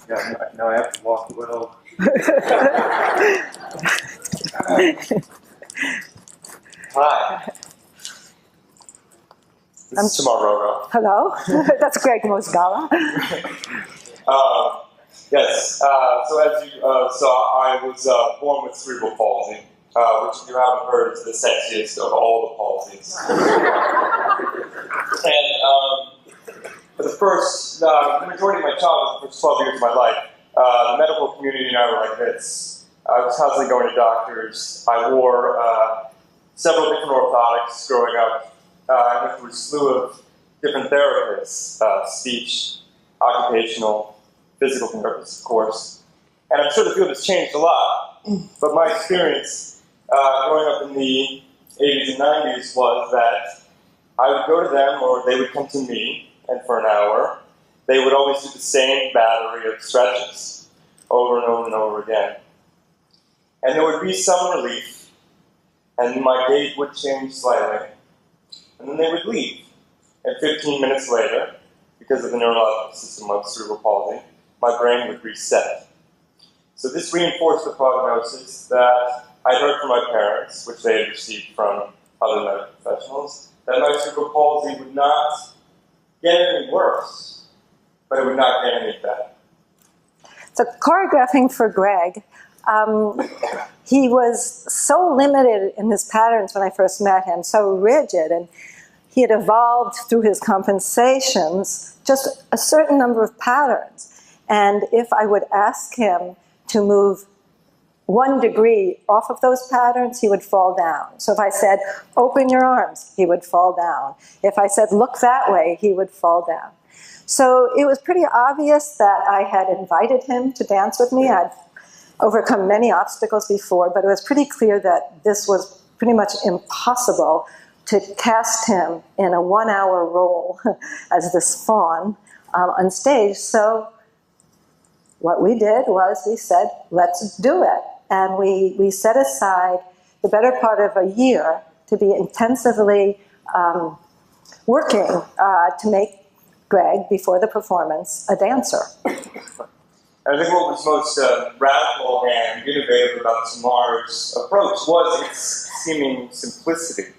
Yeah, now I have to walk a little. Hi. This is Tamar Rogoff. Hello, that's Gregg Mosgala. Yes, so as you saw, I was born with cerebral palsy, which if you haven't heard is the sexiest of all the palsies. And for the first, the majority of my childhood, the first 12 years of my life, the medical community and I were like this. I was constantly going to doctors. I wore several different orthotics growing up. I went through a slew of different therapists, speech, occupational, physical therapists, of course. And I'm sure the field has changed a lot. But my experience growing up in the 80s and 90s was that I would go to them or they would come to me, and for an hour, they would always do the same battery of stretches over and over and over again. And there would be some relief, and my gait would change slightly. And then they would leave. And 15 minutes later, because of the neurological system of cerebral palsy, my brain would reset. So this reinforced the prognosis that I heard from my parents, which they had received from other medical professionals, that my cerebral palsy would not get any worse, but it would not get any better. So choreographing for Gregg, he was so limited in his patterns when I first met him, so rigid, and he had evolved through his compensations just a certain number of patterns. And if I would ask him to move 1 degree off of those patterns, he would fall down. So if I said, open your arms, he would fall down. If I said, look that way, he would fall down. So it was pretty obvious that I had invited him to dance with me. I'd overcome many obstacles before, but it was pretty clear that this was pretty much impossible to cast him in a 1-hour role as this faun on stage. So what we did was we said, let's do it. And we set aside the better part of a year to be intensively working to make Gregg, before the performance, a dancer. I think what was most radical and innovative about Tamar's approach was its seeming simplicity.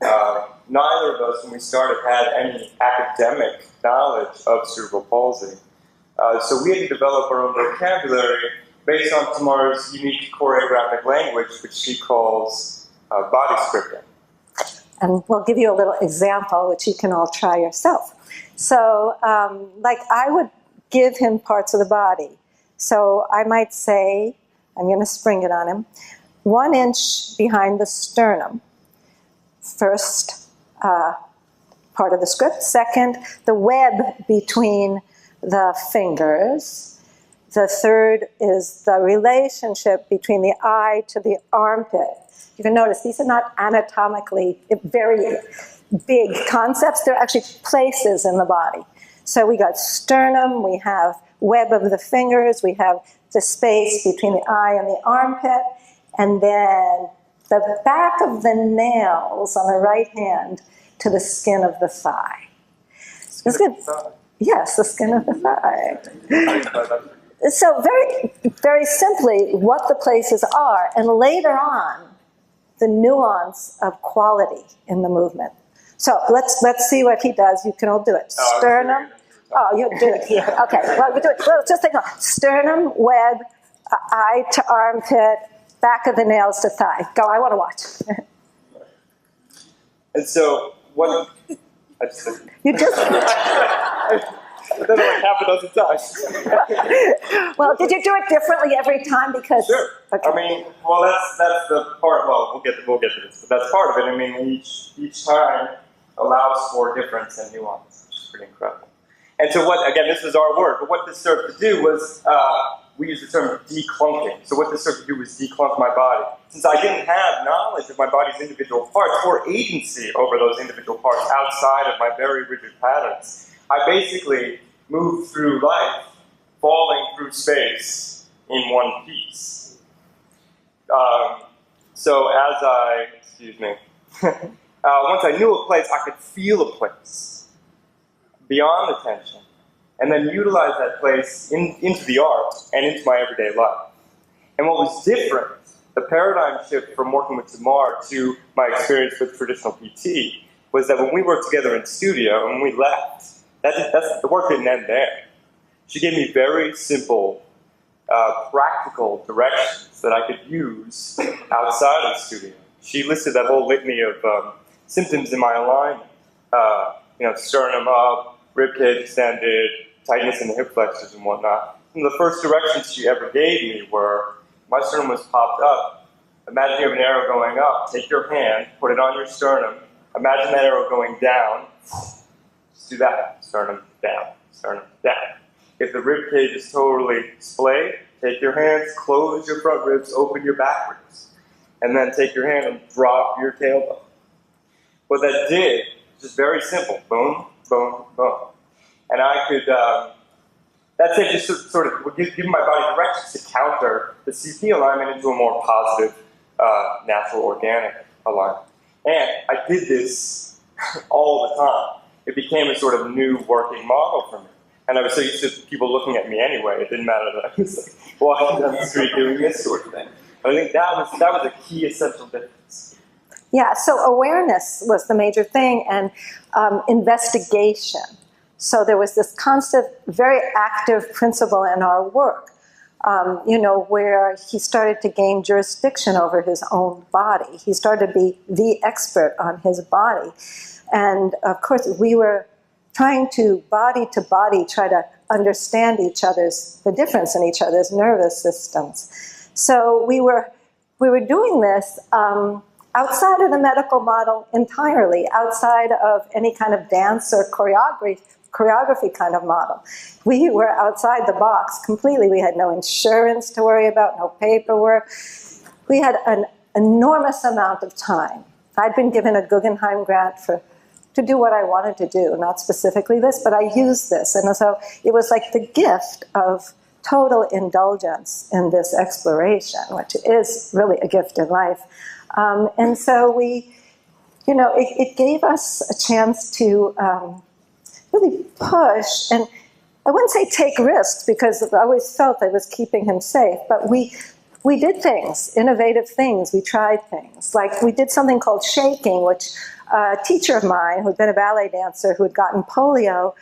Neither of us, when we started, had any academic knowledge of cerebral palsy. So we had to develop our own vocabulary based on Tamar's unique choreographic language, which she calls body scripting. And we'll give you a little example, which you can all try yourself. So, like I would give him parts of the body. So I might say, I'm going to spring it on him, 1 inch behind the sternum. First part of the script. Second, the web between the fingers. The third is the relationship between the eye to the armpit. You can notice these are not anatomically very big concepts. They're actually places in the body. So we got sternum, we have web of the fingers, we have the space between the eye and the armpit, and then the back of the nails on the right hand to the skin of the thigh. It's good. Yes, the skin of the thigh. So very, very simply, what the places are, and later on, the nuance of quality in the movement. So let's see what he does. You can all do it. Sternum. Oh, you do it here. Okay. Well, we do it. Well, just take a sternum, web, eye to armpit, back of the nails to thigh. Go. I want to watch. And so what? You just. I've done it like half a dozen times. Well, did you do it differently every time? Because sure. Okay. I mean, well, that's the part. Well, we'll get to this, but that's part of it. I mean, each time allows for difference and nuance, which is pretty incredible. And so, what again? This was our word, but what this served to do was we use the term declunking. So what this served to do was declunk my body. Since I didn't have knowledge of my body's individual parts or agency over those individual parts outside of my very rigid patterns, I basically moved through life, falling through space in one piece. So as I, once I knew a place, I could feel a place beyond the tension, and then utilize that place into the art and into my everyday life. And what was different, the paradigm shift from working with Tamar to my experience with traditional PT, was that when we worked together in studio and we left, the work didn't end there. She gave me very simple, practical directions that I could use outside of the studio. She listed that whole litany of symptoms in my alignment. Sternum up, ribcage extended, tightness in the hip flexors and whatnot. And the first directions she ever gave me were, my sternum was popped up. Imagine you have an arrow going up. Take your hand, put it on your sternum. Imagine that arrow going down. Just do that. Sternum down, sternum down. If the rib cage is totally splayed, take your hands, close your front ribs, open your back ribs. And then take your hand and drop your tailbone. What that did, just very simple, boom, boom, boom. And I could, that's it, just sort of give my body directions to counter the CP alignment into a more positive, natural, organic alignment. And I did this all the time. It became a sort of new working model for me. And I was so used to people looking at me anyway, it didn't matter that I was like walking down the street doing this sort of thing. But I think that was a key essential difference. Yeah, so awareness was the major thing, and investigation. So there was this constant, very active principle in our work, where he started to gain jurisdiction over his own body. He started to be the expert on his body. And of course, we were trying to body, try to understand the difference in each other's nervous systems. So we were doing this outside of the medical model entirely, outside of any kind of dance or choreography kind of model. We were outside the box completely. We had no insurance to worry about, no paperwork. We had an enormous amount of time. I'd been given a Guggenheim grant to do what I wanted to do, not specifically this, but I used this. And so it was like the gift of total indulgence in this exploration, which is really a gift in life. And so it gave us a chance to really push, and I wouldn't say take risks, because I always felt I was keeping him safe, but we did things, innovative things, we tried things. Like we did something called shaking, which a teacher of mine who'd been a ballet dancer who had gotten polio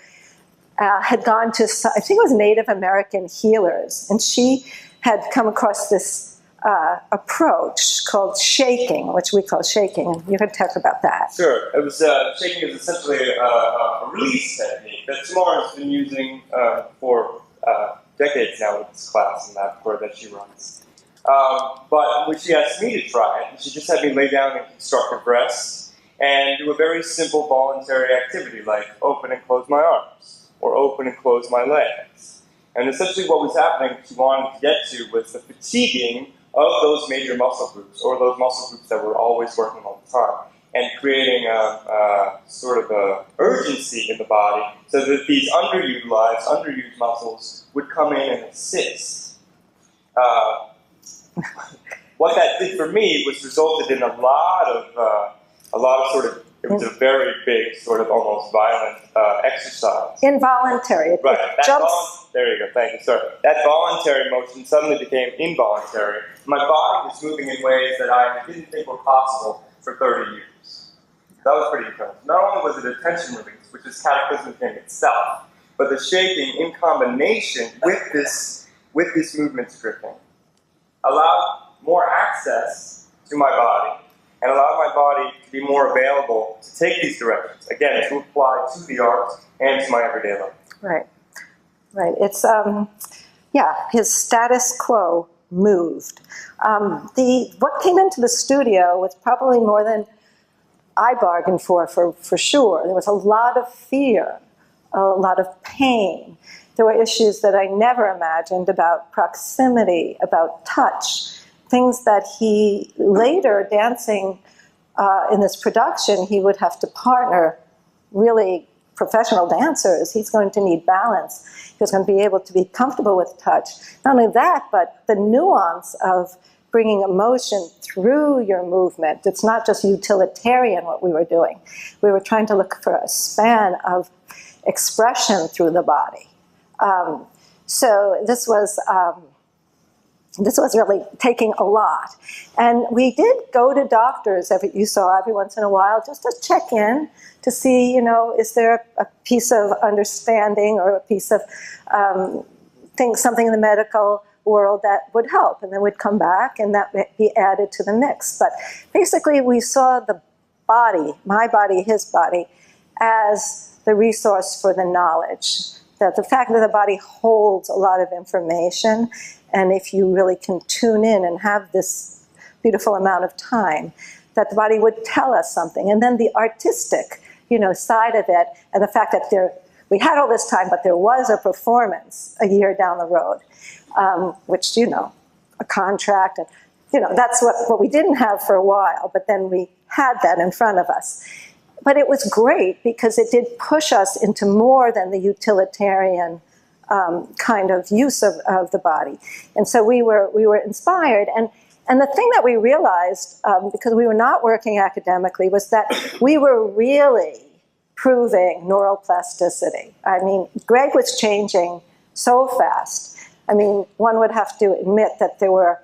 had gone to, I think it was Native American healers, and she had come across this approach called shaking, which we call shaking, and you can talk about that. Sure. It was shaking is essentially a release technique that Tamar has been using for decades now with this class and that course that she runs. But when she asked me to try it, she just had me lay down in constructive rest and do a very simple voluntary activity like open and close my arms or open and close my legs. And essentially what was happening, she wanted to get to, was the fatiguing of those major muscle groups, or those muscle groups that were always working all the time, and creating a sort of a urgency in the body so that these underutilized, underused muscles would come in and assist. What that did for me was resulted in a lot of sort of, it was a very big, sort of almost violent exercise. Involuntary. Right. There you go. Thank you. Sorry. That voluntary motion suddenly became involuntary. My body was moving in ways that I didn't think were possible for 30 years. That was pretty incredible. Not only was it a tension release, which is cataclysmic in itself, but the shaking in combination with this movement stripping allowed more access to my body and allowed my body to be more available to take these directions, again, to apply to the art and to my everyday life. Right. Right. It's, his status quo moved. What came into the studio was probably more than I bargained for sure. There was a lot of fear, a lot of pain. There were issues that I never imagined about proximity, about touch, things that he later, dancing in this production, he would have to partner really professional dancers. He's going to need balance. He's going to be able to be comfortable with touch. Not only that, but the nuance of bringing emotion through your movement. It's not just utilitarian what we were doing. We were trying to look for a span of expression through the body. So this was really taking a lot. And we did go to doctors, you saw every once in a while, just to check in to see, is there a piece of understanding or a piece of something in the medical world that would help. And then we'd come back and that would be added to the mix. But basically we saw the body, my body, his body, as the resource for the knowledge. That the fact that the body holds a lot of information, and if you really can tune in and have this beautiful amount of time, that the body would tell us something. And then the artistic, side of it, and the fact that we had all this time, but there was a performance a year down the road, which, a contract, and, that's what we didn't have for a while, but then we had that in front of us. But it was great because it did push us into more than the utilitarian kind of use of the body. And so we were inspired. And the thing that we realized, because we were not working academically, was that we were really proving neuroplasticity. I mean, Gregg was changing so fast. I mean, one would have to admit that there were,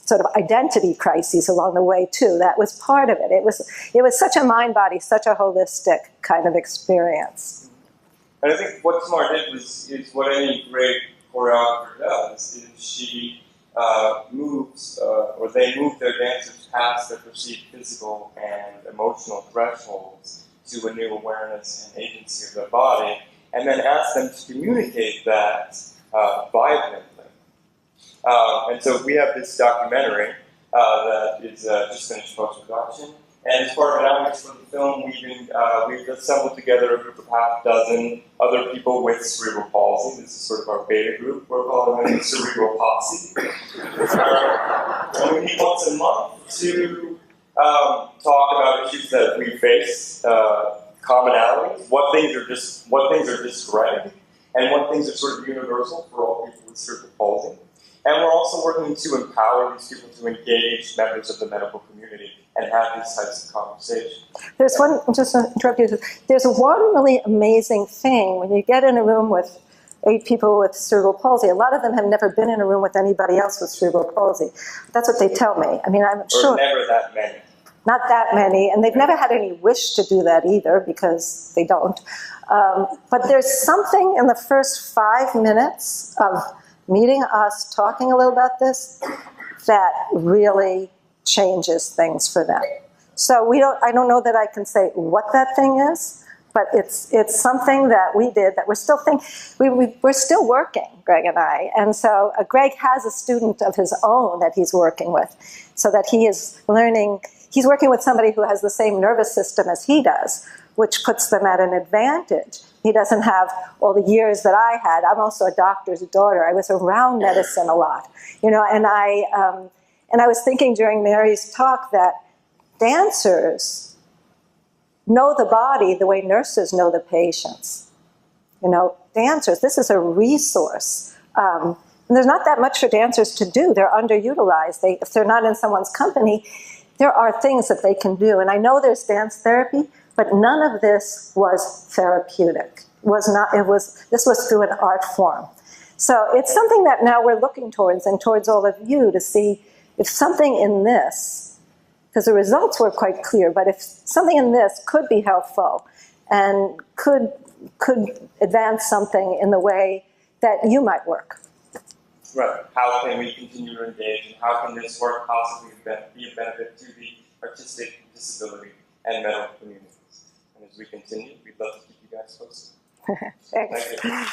sort of identity crises along the way too. That was part of it. It was such a mind-body, such a holistic kind of experience. And I think what Tamar did is what any great choreographer does, is she moves, or they move their dancers past their perceived physical and emotional thresholds to a new awareness and agency of their body, and then ask them to communicate that vibrantly. And so we have this documentary that is just finished post-production. And as part of an outreach for the film, we've assembled together a group of half dozen other people with cerebral palsy. This is sort of our beta group. We're calling them the Cerebral Posse. And we meet once a month to talk about issues that we face, commonalities, what things are just Gregg, and what things are sort of universal for all people with cerebral palsy. And we're also working to empower these people to engage members of the medical community and have these types of conversations. There's one, just to interrupt you, there's one really amazing thing when you get in a room with 8 people with cerebral palsy. A lot of them have never been in a room with anybody else with cerebral palsy. That's what they tell me. I mean, I'm sure. Or never that many. Not that many, and they've never had any wish to do that either because they don't. But there's something in the first 5 minutes of meeting us, talking a little about this, that really changes things for them. So I don't know that I can say what that thing is, but it's something that we did that we're still working, Gregg and I. And so Gregg has a student of his own that he's working with, so that he is learning. He's working with somebody who has the same nervous system as he does, which puts them at an advantage. He doesn't have all the years that I had. I'm also a doctor's daughter. I was around medicine a lot, and I was thinking during Mary's talk that dancers know the body the way nurses know the patients. Dancers, this is a resource. And there's not that much for dancers to do. They're underutilized. If they're not in someone's company, there are things that they can do. And I know there's dance therapy, but none of this was therapeutic. This was through an art form. So it's something that now we're looking towards, and towards all of you, to see if something in this, because the results were quite clear, but if something in this could be helpful and could advance something in the way that you might work. Right. How can we continue to engage, and how can this work possibly be a benefit to the artistic, disability, and medical communities? And as we continue, we'd love to keep you guys posted. Thanks. Thank you.